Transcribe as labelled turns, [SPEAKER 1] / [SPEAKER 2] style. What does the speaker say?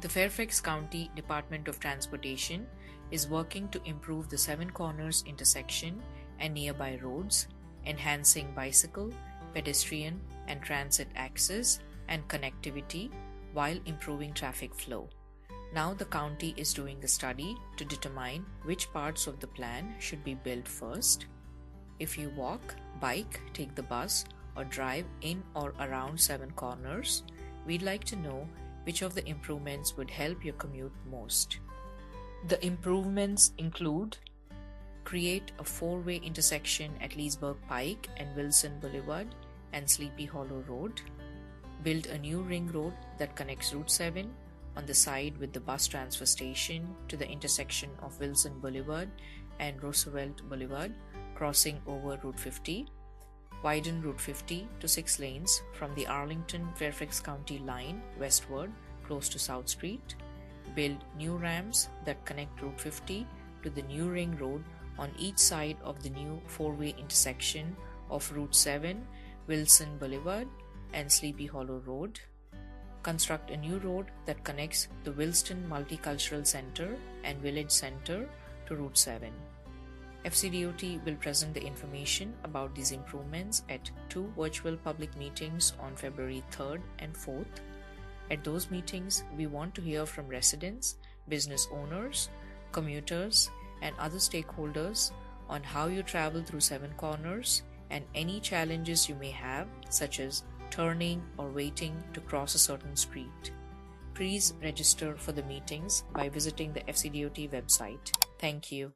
[SPEAKER 1] The Fairfax County Department of Transportation is working to improve the Seven Corners intersection and nearby roads, enhancing bicycle, pedestrian, and transit access and connectivity while improving traffic flow. Now the county is doing a study to determine which parts of the plan should be built first. If you walk, bike, take the bus, or drive in or around Seven Corners, we'd like to know which of the improvements would help your commute most. The improvements include: create a four-way intersection at Leesburg Pike and Wilson Boulevard and Sleepy Hollow Road, build a new ring road that connects Route 7 on the side with the bus transfer station to the intersection of Wilson Boulevard and Roosevelt Boulevard, crossing over Route 50, widen Route 50 to 6 lanes from the Arlington-Fairfax County line westward close to South Street, build new ramps that connect Route 50 to the new ring road on each side of the new four-way intersection of Route 7, Wilson Boulevard, and Sleepy Hollow Road, construct a new road that connects the Wilston Multicultural Center and Village Center to Route 7. FCDOT will present the information about these improvements at 2 virtual public meetings on February 3rd and 4th. At those meetings, we want to hear from residents, business owners, commuters, and other stakeholders on how you travel through Seven Corners and any challenges you may have, such as turning or waiting to cross a certain street. Please register for the meetings by visiting the FCDOT website. Thank you.